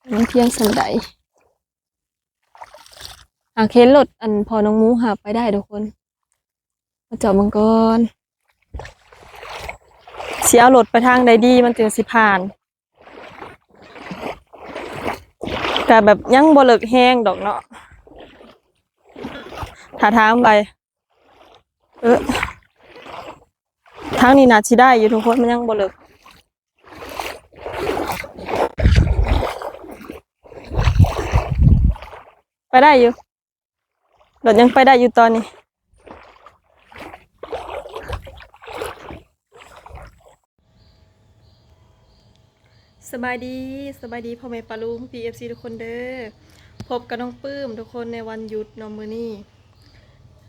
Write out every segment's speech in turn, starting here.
น้องเที่ยงสันไดเค้นรถอันพอน้องหมูหาไปได้ทุกคนมาเจาะมังกรเสียรถไปทางใดดีมันจึงสิผ่านแต่แบบยังบ่เลิกแห้งดอกเนาะถ้าทางไปทางนี้น่าสิได้อยู่ทุกคนมันยังบ่เลิกไปได้อยู่รถยังไปได้อยู่ตอนนี้สบายดีพ่อแม่ปาลุง PFC ทุกคนเด้อพบกับน้องปื้มทุกคนในวันหยุดน้องมื้อนี้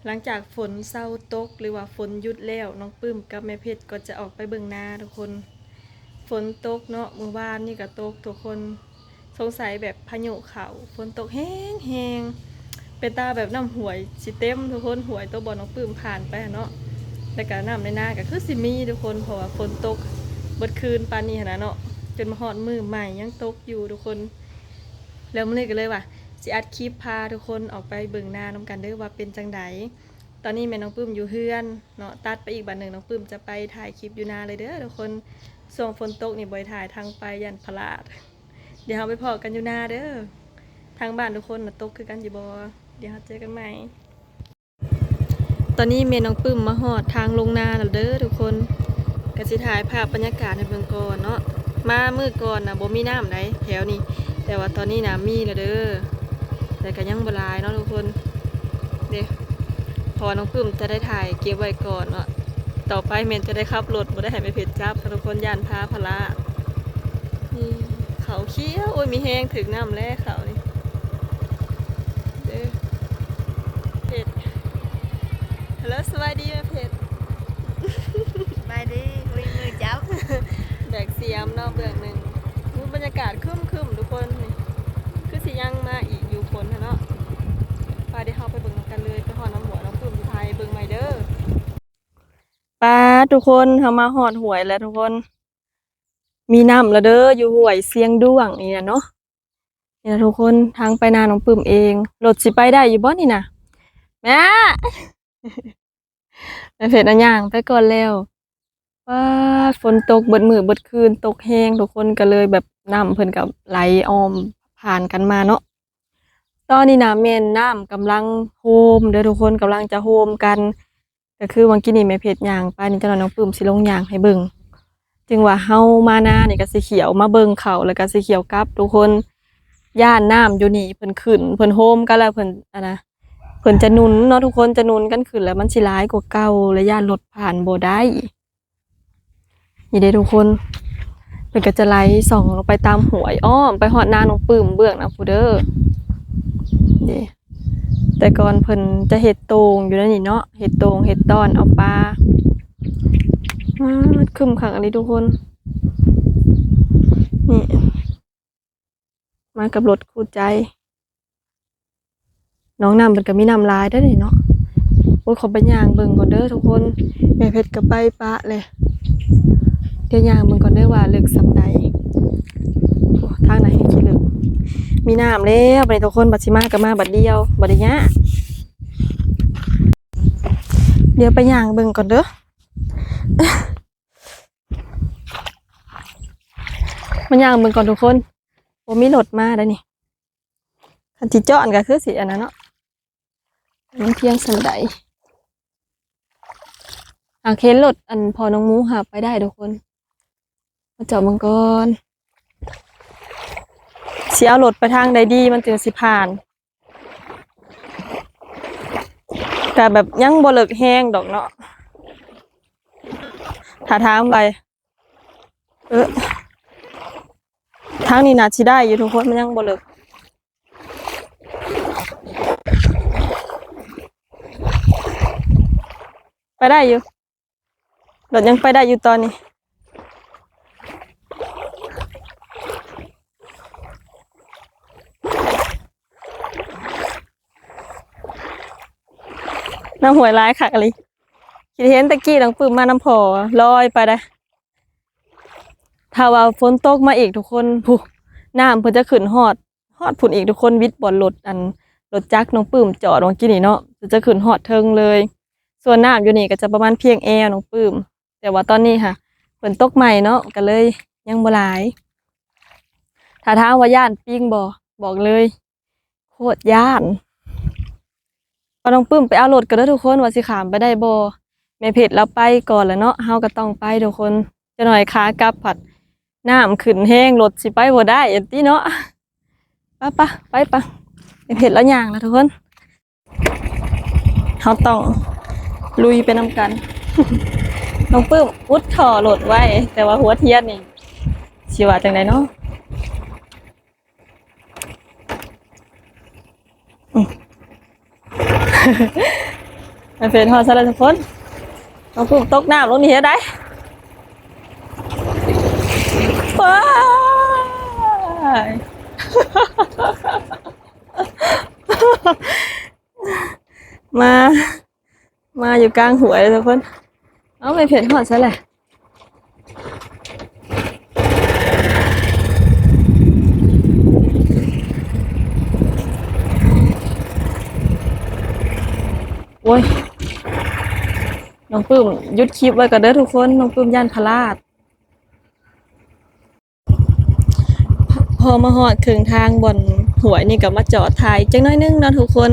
หลังจากฝนเศร้าตกหรือว่าฝนหยุดแล้วน้องปื้มกับแม่เพชรก็จะออกไปเบิ่งนาทุกคนฝนตกเนาะมื้อวานนี่ก็ตกทุกคนสงสัยแบบพายุเข้าฝนตกแห้งเป็นตาแบบน้ำห่วยสิเต็มทุกคนห่วยตัวบ่อน้องปื้มผ่านไปเนาะแล้วก็น้ำในนาก็คือสิมีทุกคนเพราะว่าฝนตกเบิดคืนปานนี้หั่นน่ะเนาะจนมาฮอดมื้อใหม่ยังตกอยู่ทุกคนแล้วมื้อนี้ก็เลยว่าสิอัดคลิปพาทุกคนออกไปเบิ่งนาน้ำกันเด้อว่าเป็นจังไดตอนนี้แม่น้องปื้มอยู่เฮือนเนาะตัดไปอีกบัดหนึ่งน้องปื้มจะไปถ่ายคลิปอยู่นาเลยเด้อทุกคนส่งฝนตกนี่บ่อยถ่ายทางไปยันพลาดเดี๋ยวเราไปพอกันอยู่นาเด้อทางบ้านทุกคนน่ะตกคือกันอยู่บ่เดี๋ยวเราเจอกันใหม่ตอนนี้แม่น้องปื้มมาฮอดทางลงนาแล้วเด้อทุกคนก็สิถ่ายภาพบรรยากาศในเบิ่งก่อนเนาะมามื้อก่อนน่ะบ่มีน้ำไหนแถวนี้แต่ว่าตอนนี้น้ำมีแล้วเด้อแต่ก็ยังบ่หลายเนาะทุกคนเด้พอน้องปื้มจะได้ถ่ายเก็บไว้ก่อนเนาะต่อไปเมนจะได้ขับรถบ่ได้ให้ไปเพชรจับทุกคนย่านพาพละนี่เขาเขี้ยวโอ้ยมีแห้งถึงน้ำแล้วเขานี่เด้อเพชรฮัลโหลสวัสดีแม่เพชรไปดิมีมือจับ แบกเสียมเนาะเบื้องหนึ่งบรรยากาศครึ้มทุกคนนี่คือสิยังมาอีกอยู่ฝนเนาะไปเดี๋ยวเราไปเบิ่งกันเลยไปหอดน้ำหัวน้ำปื้มที่ไทยเบิ่งใหม่เด้อป้าทุกคนเขามาหอดหวยแล้วทุกคนมีน้ำแล้วเด้ออยู่หวยเสียงด้วงนี่นะเนาะนี่นะทุกคนทางไปนาน้องปื้มเองรถสิไปได้อยู่บ่นี่นะแม่แม่เพชรอันย่างไปก่อนแล้วว้าฝนตกเบิดมื้อเบิดคืนตกแห้งทุกคนก็เลยแบบน้ำเพิ่นกับไหลออมผ่านกันมาเนาะตอนนี้นะแม่นน้ำกำลังโฮมเด้อทุกคนกำลังจะโฮมกันก็คือวันกี้นี่แม่เพชรย่างไปนี่เจ้าน้องปื้มสิลงย่างให้เบิ่งจึงว่าเฮามานานี่ก็สิเขียวมาเบิ่งเขาแล้วก็สิเขียวกลับทุกคนย่านน้ำอยู่นี่เพิ่นขึ้นเพิ่นโฮมกันแล้วเพิ่นเพิ่นจะหนุนเนาะทุกคนจะหนุนกันขึ้นแล้วมันสิร้ายกว่าเก่าและย่านรถผ่านบ่ได้นี่เด้ทุกคนเพิ่นก็จะไหลส่องลงไปตามหวยอ้อมไปฮอดนาน้องปื้มเบื้องนะผู้เด้อนี่แต่ก่อนเพิ่นจะเฮ็ดโตงอยู่นั่นนี่เนาะเฮ็ดโตงเฮ็ดตอนเอาปลาคึมขังอันนี้ทุกคนนี่มากับรถคู่ใจน้องน้ำมันก็มีน้ำลายได้เลยเนาะโอ้ยขอไปย่างเบิ่งก่อนเด้อทุกคนแม่เพชรก็ไปปะเลยเดี๋ยวย่างเบิ่งก่อนเด้อว่าเลิกสำใดโอ้ทางไหนให้คิดเลิกมีน้ำแล้วบัดนี้ทุกคนบัดสิมาก็มาบัดเดียวบัดเนี้ยเดี๋ยวไปย่างเบิ่งก่อนเด้อมันย่างเบิ่งก่อนทุกคนโอ้มีรถมาได้นี่คันจิเจาะอันก็คือสิอันนั้นเนาะน้องเที่ยงสันไดเค้นรถอันพอน้องหมูหาไปได้ทุกคนมาเจาะมังกรเสียรถไปทางใดดีมันจึงสิผ่านแต่แบบยังบ่เลิกแห้งดอกเนาะถ้าทางไปทางนี้น่าสิได้อยู่ทุกคนมันยังบ่เลิกไปได้อยู่รถยังไปได้อยู่ตอนนี้น้ำหวยร้ายค่ะอะไรคิดเห็นตะกี้หลังปืนมาน้ำพอลอยไปได้ถ้าว่าฝนตกมาอีกทุกคนผู้ น้ำเพิ่นจะขึ้นฮอดพุ่นอีกทุกคนวิทย์บ่อนรถจักรน้องปื้มจอดเมื่อกี้นี่เนาะจะขึ้นฮอดเทิงเลย ส่วนน้ำอยู่นี่ก็จะประมาณเพียงแอวน้องปื้มแต่ว่าตอนนี้ค่ะฝนตกใหม่เนาะก็เลยยังบ่หลายถ้าถามว่าย่านปิ้งบ่บอกเลยโคตรย่านพอน้องปื้มไปเอารถกันเด้อทุกคนว่าสิขามไปได้บ่แม่เพชรเราไปก่อนแล้วเนาะเฮาก็ต้องไปทุกคนจะหน่อยขากลับผัดน้ำขึ้นแห้งรถสิไปบ่ได้อันติเนาะไปแม่เพชรแล้วย่างแล้วทุกคนเฮาต้องลุยไปนำกัน น้องปื้มอุดถ่อโหลดไว้ แต่ว่าหัวเทียนนี่ชีว่าจังไดเนาะมันเป็นทอดซะแล้วทุกคนน้องปื้มตกน้ำลงนี่เฮ็ดได้ว้ายมามาอยู่กลางหัวเลยทุกคนเอาไปเผ็ดหอดซะแหละโอ้ยน้องปื้มหยุดคลิปไว้กันเด้อทุกคนน้องปื้มย่านพลาดพอมาหอดครึ่งทางบ่อนหวยนี่ก็มาจอดถ่ายจังน้อยนึงนะทุกคน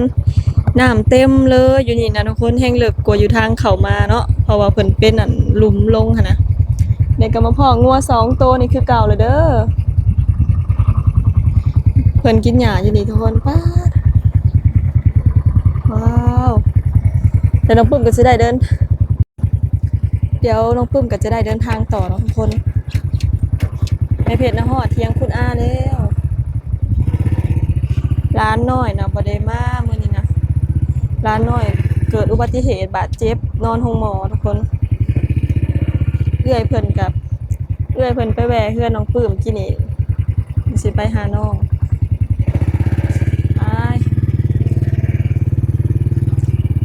น้ำเต็มเลยอยู่นี่นะทุกคนแห้งเลิกกว่าอยู่ทางเข้ามาเนาะเพราะว่าเพิ่นเป็นอันหลุมลงหั่นนะเด็กก็มาพ่องัว2ตัวนี่คือเก่าเลยเด้อเพิ่นกินหญ้าอยู่นี่ทุกคนป๊าดว้าวแต่น้องปุ้มก็จะได้เดินเดี๋ยวน้องปุ้มก็จะได้เดินทางต่อเนาะทุกคนในเพจนะฮอดเที่ยงคุณอาแล้วร้านน้อยนะบ่ได้มามื้อนี้นะร้านน้อยเกิดอุบัติเหตุบาดเจ็บนอนโรงหมอทุกคนเอื้อยเพิ่นไปแวะเฮือนน้องปื้มกินนี่สิไปหาน้องไป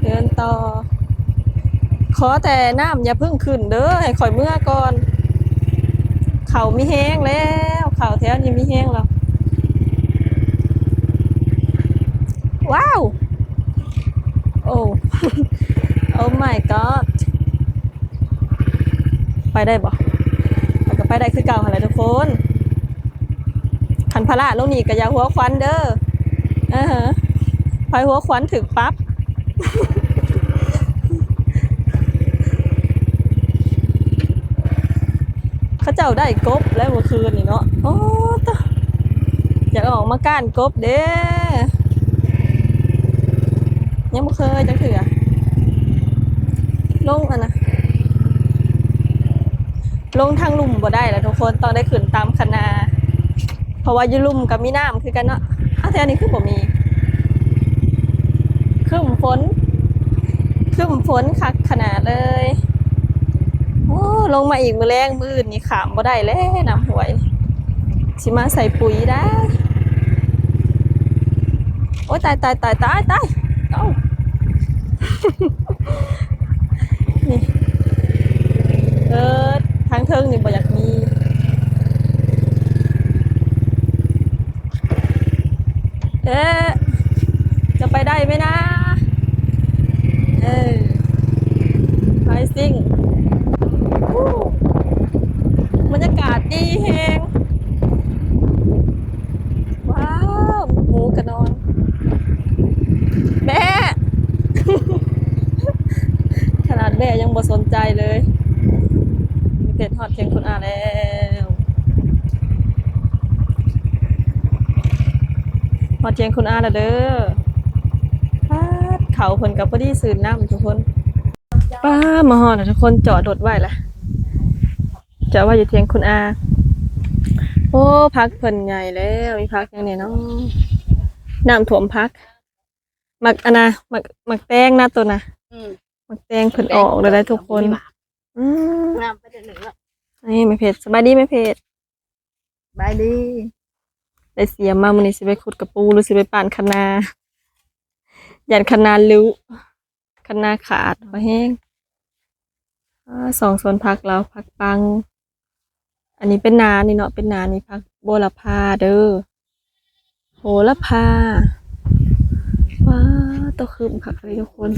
เดินต่อขอแต่น้ำอย่าเพิ่งขึ้นเด้อให้ข่อยเมื่อก่อนเขามีแห้งแล้วเขาแถวนี้มีแห้งแล้วว้าวโอ้ โอ้ my god ไปได้บ่มันก็ไปได้คือเก่าหั่นแหละทุกคนคันพละลงนี่ก็อย่าหัวควันเด้อฮะพายหัวควันถึกปั๊บ เขาเจ้าได้กบแล้วเมื่อคืนนี่เนาะโอ้ตะอยากออกมาก้านกบเด้ยังบ่เคยจังเถื่อลงอันนะลงทางลุ่มบ่ได้แล้วทุกคนต้องได้ขึ้นตามคะนาเพราะว่าอยู่ลุ่มกับมีน้ำคือกันเนาะอ้าวแต่อันนี้คือบ่มีครึ้มฝนคักขนาดเลยโอ้ลงมาอีกมื้อแรงมื้ออื่นนี่ขามบ่ได้แล้วน้ำห้วยสิมาใส่ปุ๋ยได้โอ้ยตายเอ้า นี่ทางเทิงนี่บ่อยากมีเอ๊ะจะไปได้ไหมนะเออไปซิ่งอู้บรรยากาศดีแฮงว้าวหมูกระนอนแม่ ขนาดแม่ยังบ่สนใจเลยมีเพจฮอดเทียงคุณอาแล้วฮอดเทียงคุณอาแล้วเด้อป๊าดเขาเพิ่นกับพอดีสื่นน้ำทุกคนป้ามาฮอดแล้วทุกคนจอดรถไว้ละจอดไว้อยู่เทียงคุณอาโอ้พักเพิ่นใหญ่แล้วมีพักยังไงเนาะน้ำท่วมพักมักอันนะมักแตงนะตัวนะ มักแตงเพิ่นออกเลยได้ทุกคนอืม น้ำไปเดือดหนึ่งแล้ว นี่ไม่เผ็ดสบายดีไม่เผ็ด บายดี ได้เสียมามื้อนี้สิไปขุดกระปูหรือสิไปป่านคะนายันคะนารู้คะนาขาดบ่แห้ง2 ส่วนผักเราผักปัง อันนี้เป็นนานี่เนาะเป็นนานี่ผัก โบระพาเด้อโหระพาว้าตัวคืมคักเลยทุกคน